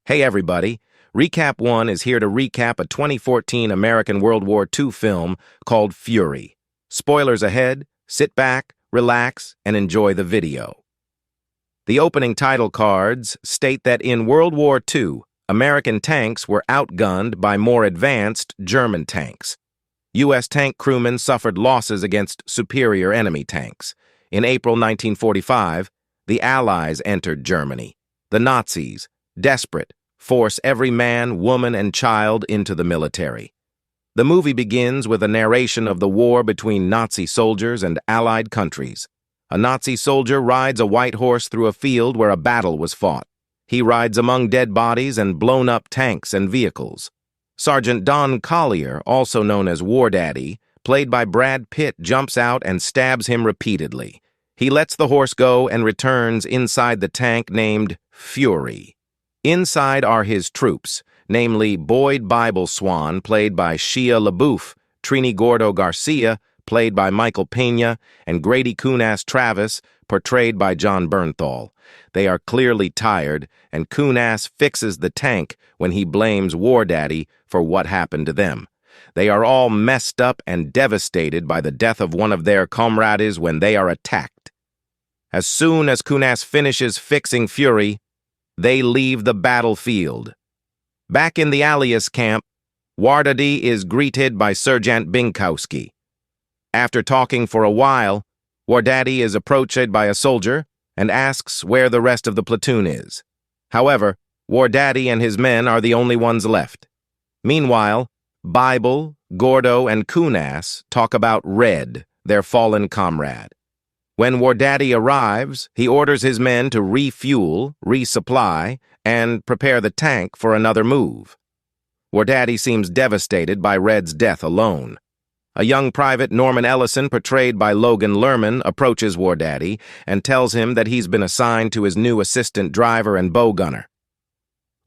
Hey everybody, Recap 1 is here to recap a 2014 American World War II film called Fury. Spoilers ahead, sit back, relax, and enjoy the video. The opening title cards state that in World War II, American tanks were outgunned by more advanced German tanks. U.S. tank crewmen suffered losses against superior enemy tanks. In April 1945, the Allies entered Germany. The Nazis, desperate, force every man, woman, and child into the military. The movie begins with a narration of the war between Nazi soldiers and Allied countries. A Nazi soldier rides a white horse through a field where a battle was fought. He rides among dead bodies and blown-up tanks and vehicles. Sergeant Don Collier, also known as Wardaddy, played by Brad Pitt, jumps out and stabs him repeatedly. He lets the horse go and returns inside the tank named Fury. Inside are his troops, namely Boyd Bible Swan, played by Shia LaBeouf, Trini Gordo Garcia, played by Michael Pena, and Grady Kunas Travis, portrayed by John Bernthal. They are clearly tired, and Kunas fixes the tank when he blames Wardaddy for what happened to them. They are all messed up and devastated by the death of one of their comrades when they are attacked. As soon as Kunas finishes fixing Fury, they leave the battlefield. Back in the Alias camp, Wardaddy is greeted by Sergeant Binkowski. After talking for a while, Wardaddy is approached by a soldier and asks where the rest of the platoon is. However, Wardaddy and his men are the only ones left. Meanwhile, Bible, Gordo, and Kunas talk about Red, their fallen comrade. When Wardaddy arrives, he orders his men to refuel, resupply, and prepare the tank for another move. Wardaddy seems devastated by Red's death alone. A young private, Norman Ellison, portrayed by Logan Lerman, approaches Wardaddy and tells him that he's been assigned to his new assistant driver and bow gunner.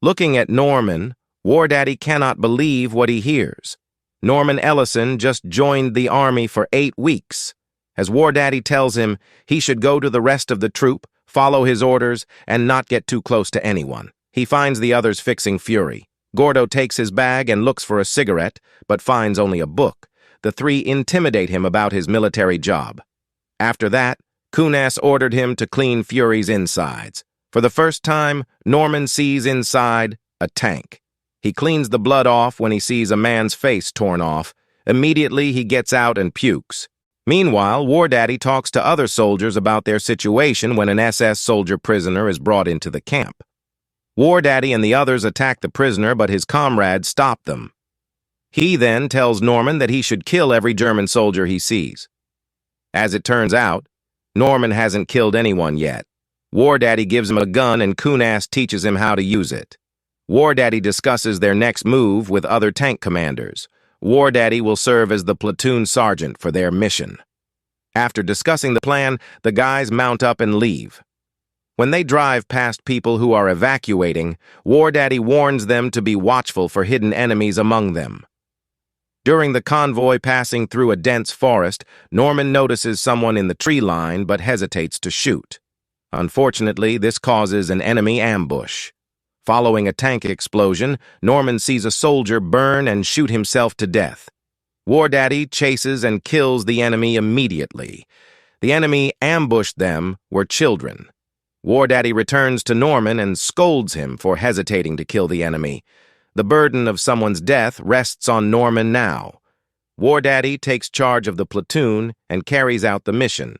Looking at Norman, Wardaddy cannot believe what he hears. Norman Ellison just joined the army for 8 weeks. As Wardaddy tells him, he should go to the rest of the troop, follow his orders, and not get too close to anyone. He finds the others fixing Fury. Gordo takes his bag and looks for a cigarette, but finds only a book. The three intimidate him about his military job. After that, Kunas ordered him to clean Fury's insides. For the first time, Norman sees inside a tank. He cleans the blood off when he sees a man's face torn off. Immediately, he gets out and pukes. Meanwhile, Wardaddy talks to other soldiers about their situation when an SS soldier prisoner is brought into the camp. Wardaddy and the others attack the prisoner, but his comrades stop them. He then tells Norman that he should kill every German soldier he sees. As it turns out, Norman hasn't killed anyone yet. Wardaddy gives him a gun and Kunas teaches him how to use it. Wardaddy discusses their next move with other tank commanders. Wardaddy will serve as the platoon sergeant for their mission. After discussing the plan, the guys mount up and leave. When they drive past people who are evacuating, Wardaddy warns them to be watchful for hidden enemies among them. During the convoy passing through a dense forest, Norman notices someone in the tree line but hesitates to shoot. Unfortunately, this causes an enemy ambush. Following a tank explosion, Norman sees a soldier burn and shoot himself to death. Wardaddy chases and kills the enemy immediately. The enemy ambushed them were children. Wardaddy returns to Norman and scolds him for hesitating to kill the enemy. The burden of someone's death rests on Norman now. Wardaddy takes charge of the platoon and carries out the mission.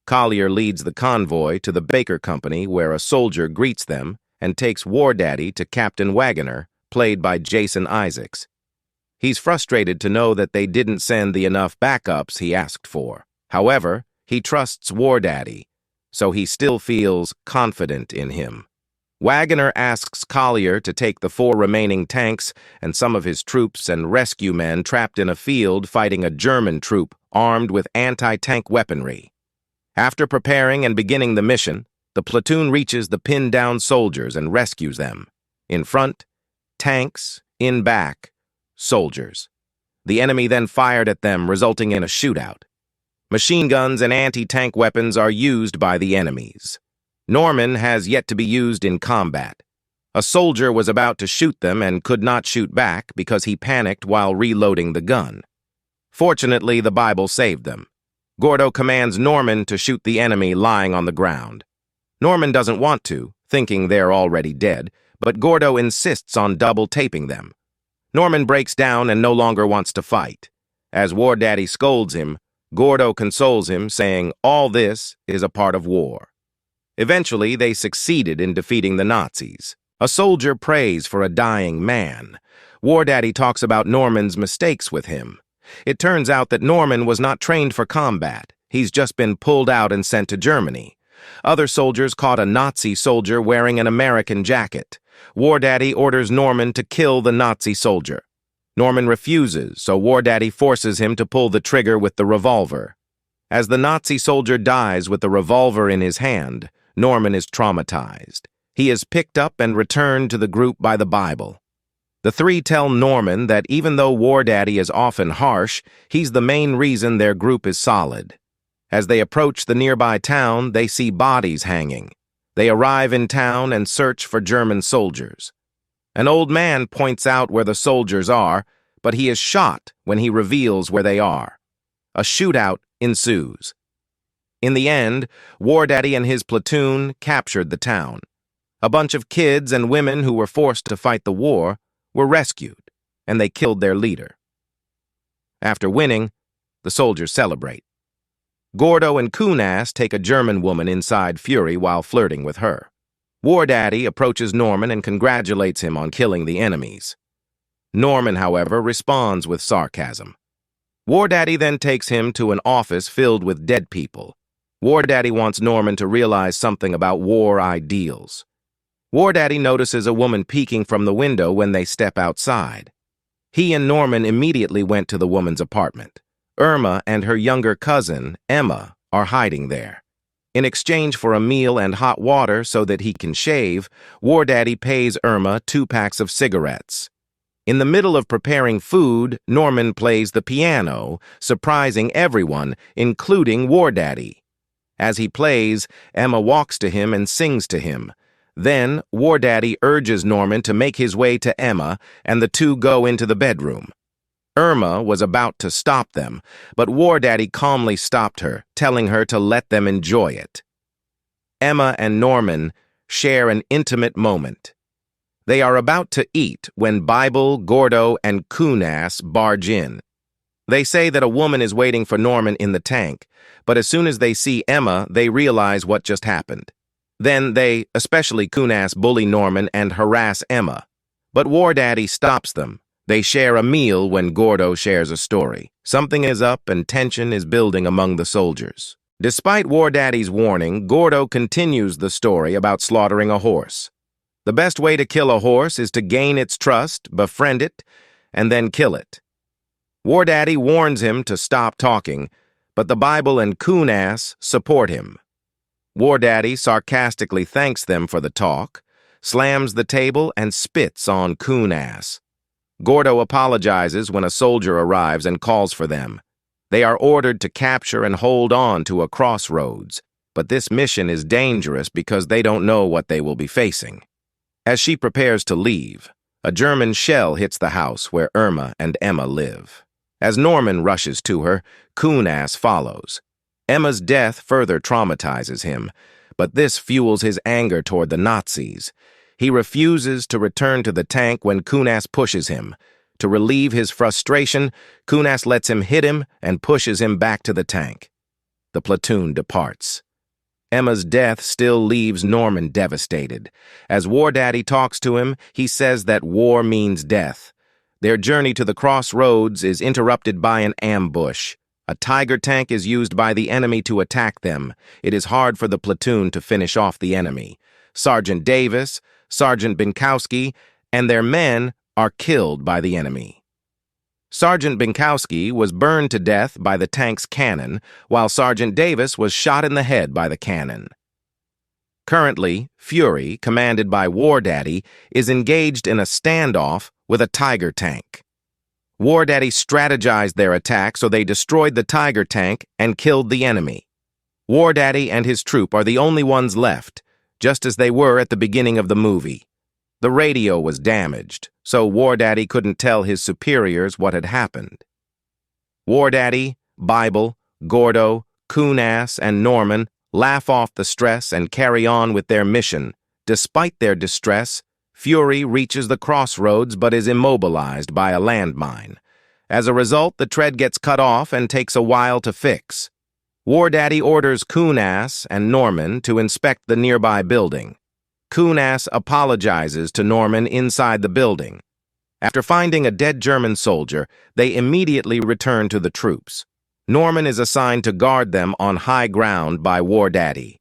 Collier leads the convoy to the Baker Company, where a soldier greets them and takes Wardaddy to Captain Wagoner, played by Jason Isaacs. He's frustrated to know that they didn't send the enough backups he asked for. However, he trusts Wardaddy, so he still feels confident in him. Wagoner asks Collier to take the 4 remaining tanks and some of his troops and rescue men trapped in a field fighting a German troop armed with anti-tank weaponry. After preparing and beginning the mission, the platoon reaches the pinned-down soldiers and rescues them. In front, tanks. In back, soldiers. The enemy then fired at them, resulting in a shootout. Machine guns and anti-tank weapons are used by the enemies. Norman has yet to be used in combat. A soldier was about to shoot them and could not shoot back because he panicked while reloading the gun. Fortunately, the Bible saved them. Gordo commands Norman to shoot the enemy lying on the ground. Norman doesn't want to, thinking they're already dead, but Gordo insists on double taping them. Norman breaks down and no longer wants to fight. As Wardaddy scolds him, Gordo consoles him, saying all this is a part of war. Eventually, they succeeded in defeating the Nazis. A soldier prays for a dying man. Wardaddy talks about Norman's mistakes with him. It turns out that Norman was not trained for combat. He's just been pulled out and sent to Germany. Other soldiers caught a Nazi soldier wearing an American jacket. Wardaddy orders Norman to kill the Nazi soldier. Norman refuses, so Wardaddy forces him to pull the trigger with the revolver. As the Nazi soldier dies with the revolver in his hand, Norman is traumatized. He is picked up and returned to the group by the Bible. The three tell Norman that even though Wardaddy is often harsh, he's the main reason their group is solid. As they approach the nearby town, they see bodies hanging. They arrive in town and search for German soldiers. An old man points out where the soldiers are, but he is shot when he reveals where they are. A shootout ensues. In the end, Wardaddy and his platoon captured the town. A bunch of kids and women who were forced to fight the war were rescued, and they killed their leader. After winning, the soldiers celebrate. Gordo and Kunas take a German woman inside Fury while flirting with her. Wardaddy approaches Norman and congratulates him on killing the enemies. Norman, however, responds with sarcasm. Wardaddy then takes him to an office filled with dead people. Wardaddy wants Norman to realize something about war ideals. Wardaddy notices a woman peeking from the window when they step outside. He and Norman immediately went to the woman's apartment. Irma and her younger cousin, Emma, are hiding there. In exchange for a meal and hot water so that he can shave, Wardaddy pays Irma 2 packs of cigarettes. In the middle of preparing food, Norman plays the piano, surprising everyone, including Wardaddy. As he plays, Emma walks to him and sings to him. Then, Wardaddy urges Norman to make his way to Emma, and the two go into the bedroom. Irma was about to stop them, but Wardaddy calmly stopped her, telling her to let them enjoy it. Emma and Norman share an intimate moment. They are about to eat when Bible, Gordo, and Kunas barge in. They say that a woman is waiting for Norman in the tank, but as soon as they see Emma, they realize what just happened. Then they, especially Kunas, bully Norman and harass Emma. But Wardaddy stops them. They share a meal when Gordo shares a story. Something is up and tension is building among the soldiers. Despite Wardaddy's warning, Gordo continues the story about slaughtering a horse. The best way to kill a horse is to gain its trust, befriend it, and then kill it. Wardaddy warns him to stop talking, but the Bible and Kunas support him. Wardaddy sarcastically thanks them for the talk, slams the table, and spits on Kunas. Gordo apologizes when a soldier arrives and calls for them. They are ordered to capture and hold on to a crossroads, but this mission is dangerous because they don't know what they will be facing. As she prepares to leave, a German shell hits the house where Irma and Emma live. As Norman rushes to her, Kunas follows. Emma's death further traumatizes him, but this fuels his anger toward the Nazis. He refuses to return to the tank when Kunas pushes him. To relieve his frustration, Kunas lets him hit him and pushes him back to the tank. The platoon departs. Emma's death still leaves Norman devastated. As Wardaddy talks to him, he says that war means death. Their journey to the crossroads is interrupted by an ambush. A Tiger tank is used by the enemy to attack them. It is hard for the platoon to finish off the enemy. Sergeant Davis, Sergeant Binkowski, and their men are killed by the enemy. Sergeant Binkowski was burned to death by the tank's cannon, while Sergeant Davis was shot in the head by the cannon. Currently, Fury, commanded by Wardaddy, is engaged in a standoff with a Tiger tank. Wardaddy strategized their attack, so they destroyed the Tiger tank and killed the enemy. Wardaddy and his troop are the only ones left, just as they were at the beginning of the movie. The radio was damaged, so Wardaddy couldn't tell his superiors what had happened. Wardaddy, Bible, Gordo, Coonass, and Norman laugh off the stress and carry on with their mission. Despite their distress, Fury reaches the crossroads but is immobilized by a landmine. As a result, the tread gets cut off and takes a while to fix. Wardaddy orders Coonass and Norman to inspect the nearby building. Coonass apologizes to Norman inside the building. After finding a dead German soldier, they immediately return to the troops. Norman is assigned to guard them on high ground by Wardaddy.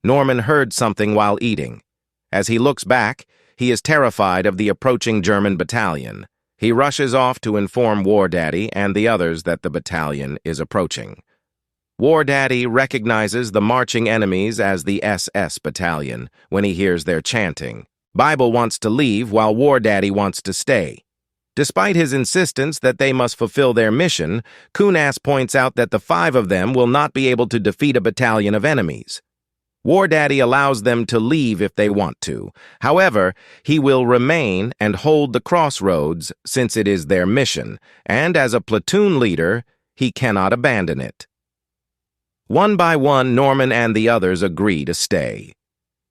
Norman heard something while eating. As he looks back, he is terrified of the approaching German battalion. He rushes off to inform Wardaddy and the others that the battalion is approaching. Wardaddy recognizes the marching enemies as the SS battalion when he hears their chanting. Bible wants to leave while Wardaddy wants to stay. Despite his insistence that they must fulfill their mission, Coonass points out that the 5 of them will not be able to defeat a battalion of enemies. Wardaddy allows them to leave if they want to. However, he will remain and hold the crossroads since it is their mission, and as a platoon leader, he cannot abandon it. One by one, Norman and the others agree to stay.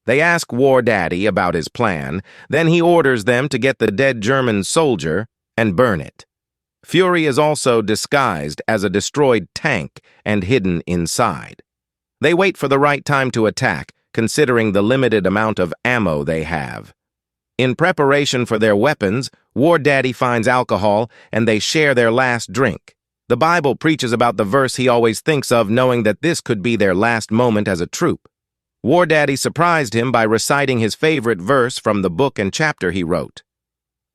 They ask Wardaddy about his plan, then he orders them to get the dead German soldier and burn it. Fury is also disguised as a destroyed tank and hidden inside. They wait for the right time to attack, considering the limited amount of ammo they have. In preparation for their weapons, Wardaddy finds alcohol and they share their last drink. The Bible preaches about the verse he always thinks of, knowing that this could be their last moment as a troop. Wardaddy surprised him by reciting his favorite verse from the book and chapter he wrote.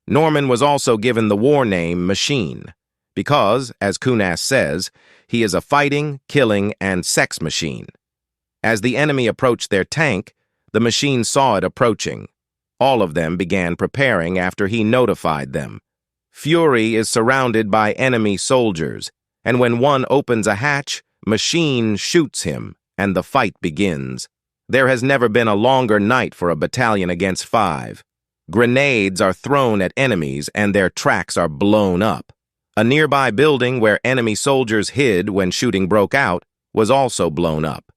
Norman was also given the war name Machine, because, as Coonass says, he is a fighting, killing, and sex machine. As the enemy approached their tank, the machine saw it approaching. All of them began preparing after he notified them. Fury is surrounded by enemy soldiers, and when one opens a hatch, Machine shoots him, and the fight begins. There has never been a longer night for a battalion against 5. Grenades are thrown at enemies, and their tracks are blown up. A nearby building where enemy soldiers hid when shooting broke out was also blown up.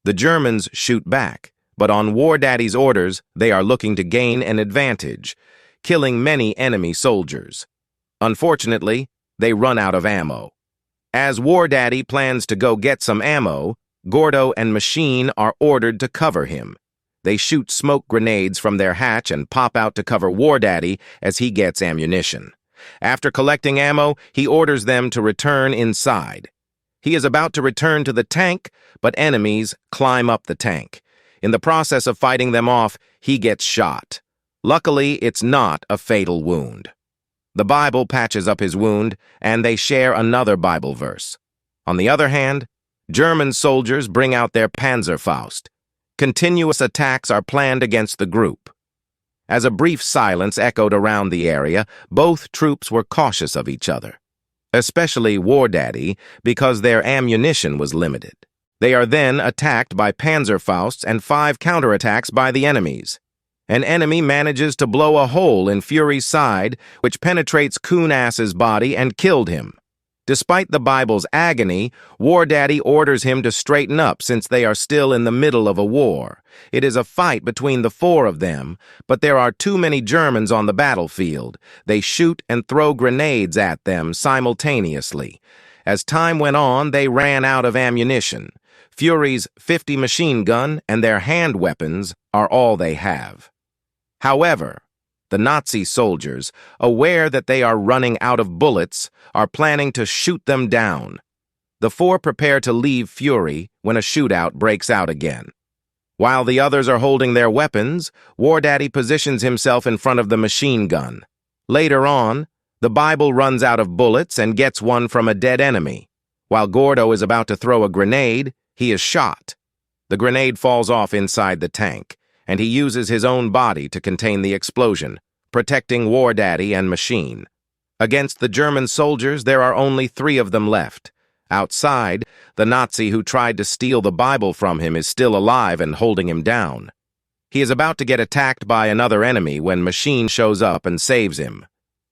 The Germans shoot back, but on Wardaddy's orders, they are looking to gain an advantage, killing many enemy soldiers. Unfortunately, they run out of ammo. As Wardaddy plans to go get some ammo, Gordo and Machine are ordered to cover him. They shoot smoke grenades from their hatch and pop out to cover Wardaddy as he gets ammunition. After collecting ammo, he orders them to return inside. He is about to return to the tank, but enemies climb up the tank. In the process of fighting them off, he gets shot. Luckily, it's not a fatal wound. The Bible patches up his wound, and they share another Bible verse. On the other hand, German soldiers bring out their Panzerfaust. Continuous attacks are planned against the group. As a brief silence echoed around the area, both troops were cautious of each other, especially Wardaddy, because their ammunition was limited. They are then attacked by Panzerfausts and 5 counterattacks by the enemies. An enemy manages to blow a hole in Fury's side, which penetrates Coonass's body and killed him. Despite the Bible's agony, Wardaddy orders him to straighten up since they are still in the middle of a war. It is a fight between the 4 of them, but there are too many Germans on the battlefield. They shoot and throw grenades at them simultaneously. As time went on, they ran out of ammunition. Fury's 50 machine gun and their hand weapons are all they have. However, the Nazi soldiers, aware that they are running out of bullets, are planning to shoot them down. The 4 prepare to leave Fury when a shootout breaks out again. While the others are holding their weapons, Wardaddy positions himself in front of the machine gun. Later on, the Bible runs out of bullets and gets one from a dead enemy. While Gordo is about to throw a grenade, he is shot. The grenade falls off inside the tank, and he uses his own body to contain the explosion, protecting Wardaddy and Machine. Against the German soldiers, there are only 3 of them left. Outside, the Nazi who tried to steal the Bible from him is still alive and holding him down. He is about to get attacked by another enemy when Machine shows up and saves him.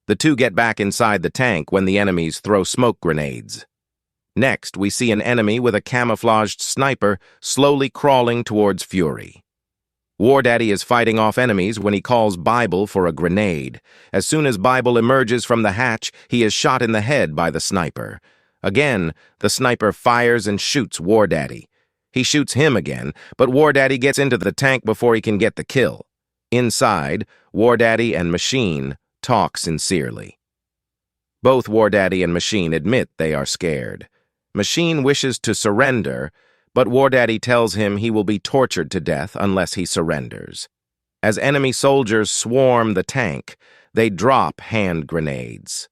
The two get back inside the tank when the enemies throw smoke grenades. Next, we see an enemy with a camouflaged sniper slowly crawling towards Fury. Wardaddy is fighting off enemies when he calls Bible for a grenade. As soon as Bible emerges from the hatch, he is shot in the head by the sniper. Again, the sniper fires and shoots Wardaddy. He shoots him again, but Wardaddy gets into the tank before he can get the kill. Inside, Wardaddy and Machine talk sincerely. Both Wardaddy and Machine admit they are scared. Machine wishes to surrender, but Wardaddy tells him he will be tortured to death unless he surrenders. As enemy soldiers swarm the tank, they drop hand grenades.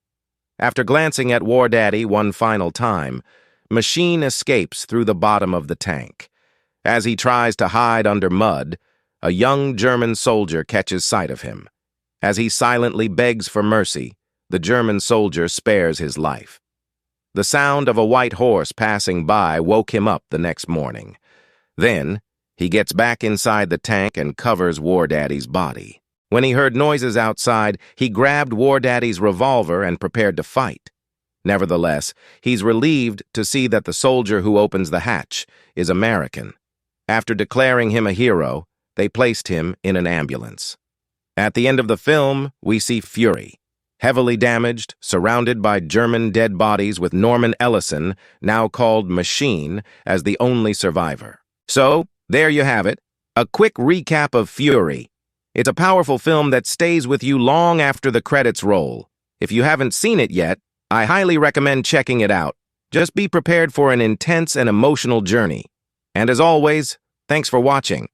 After glancing at Wardaddy one final time, Machine escapes through the bottom of the tank. As he tries to hide under mud, a young German soldier catches sight of him. As he silently begs for mercy, the German soldier spares his life. The sound of a white horse passing by woke him up the next morning. Then, he gets back inside the tank and covers Wardaddy's body. When he heard noises outside, he grabbed Wardaddy's revolver and prepared to fight. Nevertheless, he's relieved to see that the soldier who opens the hatch is American. After declaring him a hero, they placed him in an ambulance. At the end of the film, we see Fury, heavily damaged, surrounded by German dead bodies with Norman Ellison, now called Machine, as the only survivor. So, there you have it, a quick recap of Fury. It's a powerful film that stays with you long after the credits roll. If you haven't seen it yet, I highly recommend checking it out. Just be prepared for an intense and emotional journey. And as always, thanks for watching.